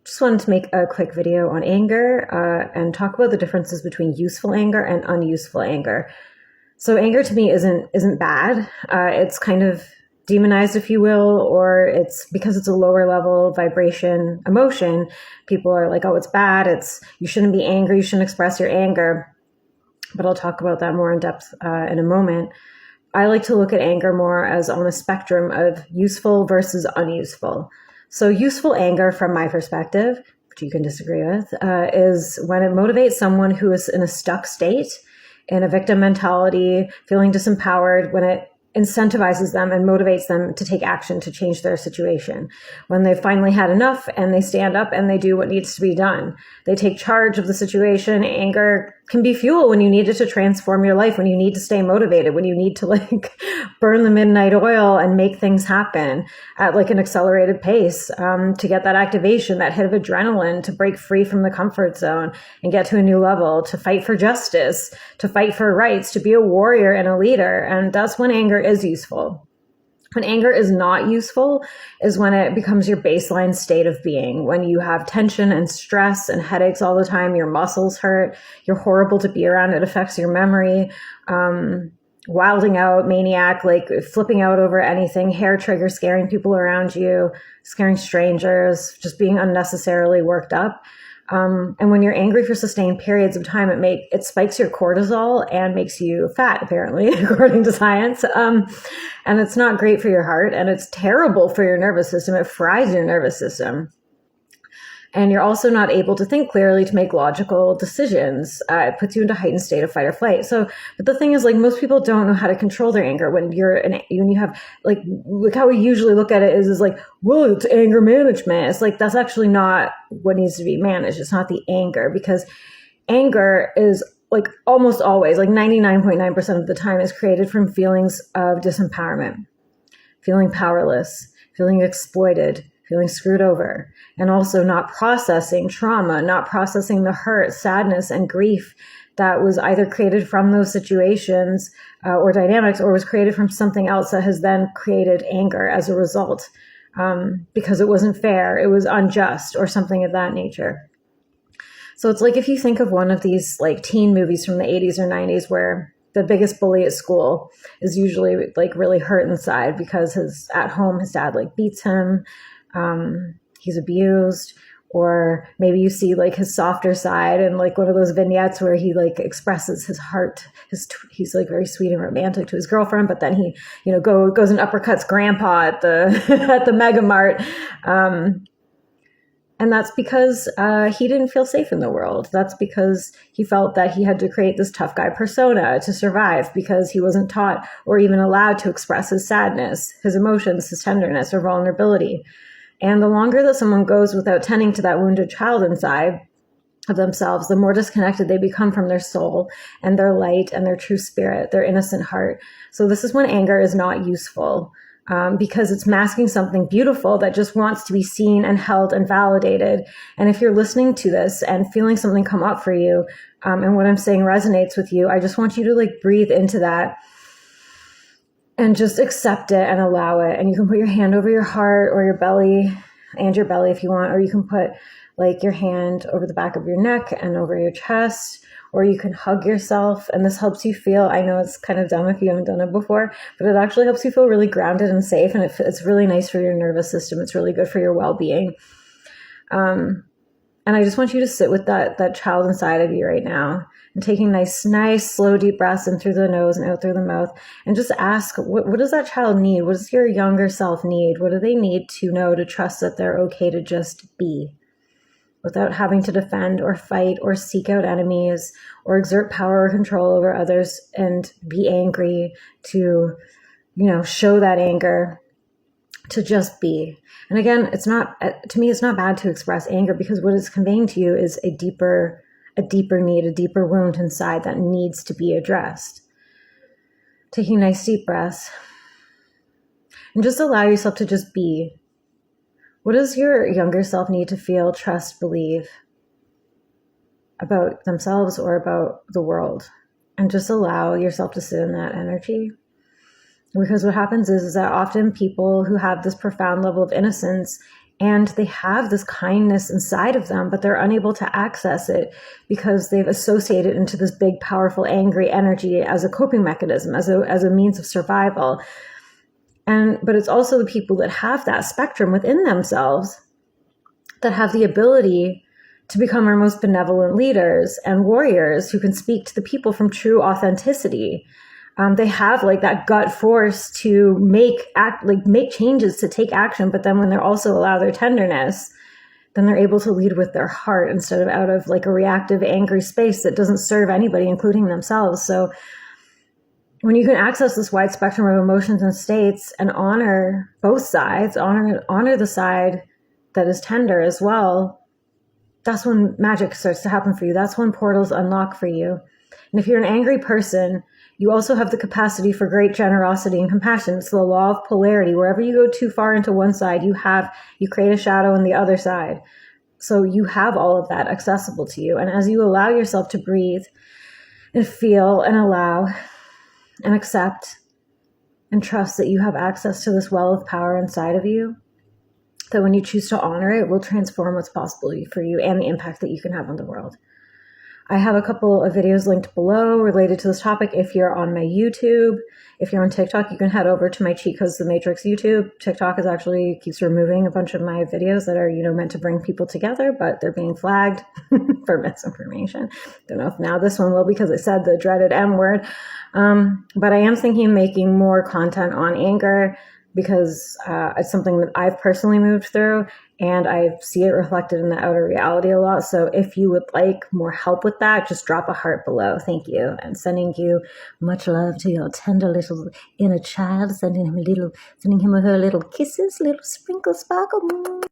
just wanted to make a quick video on anger and talk about the differences between useful anger and unuseful anger. So anger to me isn't bad. It's kind of demonized, if you will, or it's because it's a lower level vibration emotion. People are like, oh, it's bad. You shouldn't be angry. You shouldn't express your anger. But I'll talk about that more in depth in a moment. I like to look at anger more as on a spectrum of useful versus unuseful. So useful anger, from my perspective, which you can disagree with, is when it motivates someone who is in a stuck state, in a victim mentality, feeling disempowered, when it incentivizes them and motivates them to take action to change their situation. When they've finally had enough and they stand up and they do what needs to be done. They take charge of the situation. Anger can be fuel when you need it to transform your life, when you need to stay motivated, when you need to burn the midnight oil and make things happen at an accelerated pace, to get that activation, that hit of adrenaline, to break free from the comfort zone and get to a new level, to fight for justice, to fight for rights, to be a warrior and a leader. And that's when anger is useful. When anger is not useful is when it becomes your baseline state of being, when you have tension and stress and headaches all the time, your muscles hurt, you're horrible to be around, it affects your memory, wilding out, maniac, flipping out over anything, hair trigger, scaring people around you, scaring strangers, just being unnecessarily worked up. And when you're angry for sustained periods of time, it spikes your cortisol and makes you fat, apparently, according to science. And it's not great for your heart, and it's terrible for your nervous system. It fries your nervous system. And you're also not able to think clearly, to make logical decisions. It puts you into a heightened state of fight or flight. But the thing is, most people don't know how to control their anger. When you have, look how we usually look at it is well, it's anger management. It's that's actually not what needs to be managed. It's not the anger, because anger is almost always, 99.9% of the time, is created from feelings of disempowerment, feeling powerless, feeling exploited, feeling screwed over, and also not processing trauma, not processing the hurt, sadness, and grief that was either created from those situations or dynamics, or was created from something else that has then created anger as a result, because it wasn't fair, it was unjust, or something of that nature. So it's if you think of one of these teen movies from the 80s or 90s where the biggest bully at school is usually really hurt inside because at home his dad beats him, he's abused, or maybe you see his softer side and one of those vignettes where he expresses his heart, he's very sweet and romantic to his girlfriend, but then he goes and uppercuts grandpa at the at the Mega Mart, and that's because he didn't feel safe in the world. That's because he felt that he had to create this tough guy persona to survive, because he wasn't taught or even allowed to express his sadness, his emotions, his tenderness, or vulnerability. And the longer that someone goes without tending to that wounded child inside of themselves, the more disconnected they become from their soul and their light and their true spirit, their innocent heart. So this is when anger is not useful, because it's masking something beautiful that just wants to be seen and held and validated. And if you're listening to this and feeling something come up for you, and what I'm saying resonates with you, I just want you to breathe into that and just accept it and allow it. And you can put your hand over your heart or your belly, and your belly if you want, or you can put your hand over the back of your neck and over your chest, or you can hug yourself. And this helps you feel, I know it's kind of dumb if you haven't done it before, but it actually helps you feel really grounded and safe. And it's really nice for your nervous system. It's really good for your well-being. And I just want you to sit with that child inside of you right now, and taking nice, slow, deep breaths in through the nose and out through the mouth. And just ask, what does that child need? What does your younger self need? What do they need to know, to trust that they're okay to just be, without having to defend or fight or seek out enemies or exert power or control over others and be angry, to, show that anger, to just be. And again, to me, it's not bad to express anger, because what it's conveying to you is a deeper need, a deeper wound inside that needs to be addressed. Taking nice deep breaths, and just allow yourself to just be. What does your younger self need to feel, trust, believe about themselves or about the world? And just allow yourself to sit in that energy. Because what happens is that often people who have this profound level of innocence and they have this kindness inside of them, but they're unable to access it because they've associated into this big, powerful, angry energy as a coping mechanism, as a means of survival. But it's also the people that have that spectrum within themselves that have the ability to become our most benevolent leaders and warriors who can speak to the people from true authenticity. They have like that gut force to make changes, to take action, but then when they also allow their tenderness, then they're able to lead with their heart instead of out of like a reactive, angry space that doesn't serve anybody, including themselves. So when you can access this wide spectrum of emotions and states and honor both sides, honor the side that is tender as well, that's when magic starts to happen for you. That's when portals unlock for you. And if you're an angry person, you also have the capacity for great generosity and compassion. It's the law of polarity. Wherever you go too far into one side, you create a shadow on the other side. So you have all of that accessible to you. And as you allow yourself to breathe and feel and allow and accept and trust that you have access to this well of power inside of you, that when you choose to honor it, will transform what's possible for you and the impact that you can have on the world. I have a couple of videos linked below related to this topic. If you're on my YouTube, if you're on TikTok, you can head over to my Cheat Codes the Matrix YouTube. TikTok keeps removing a bunch of my videos that are, meant to bring people together, but they're being flagged for misinformation. Don't know if now this one will, because I said the dreaded M word. But I am thinking of making more content on anger, because it's something that I've personally moved through, and I see it reflected in the outer reality a lot. So if you would like more help with that, just drop a heart below. Thank you. And sending you much love to your tender little inner child, sending him or her little kisses, little sprinkle sparkle.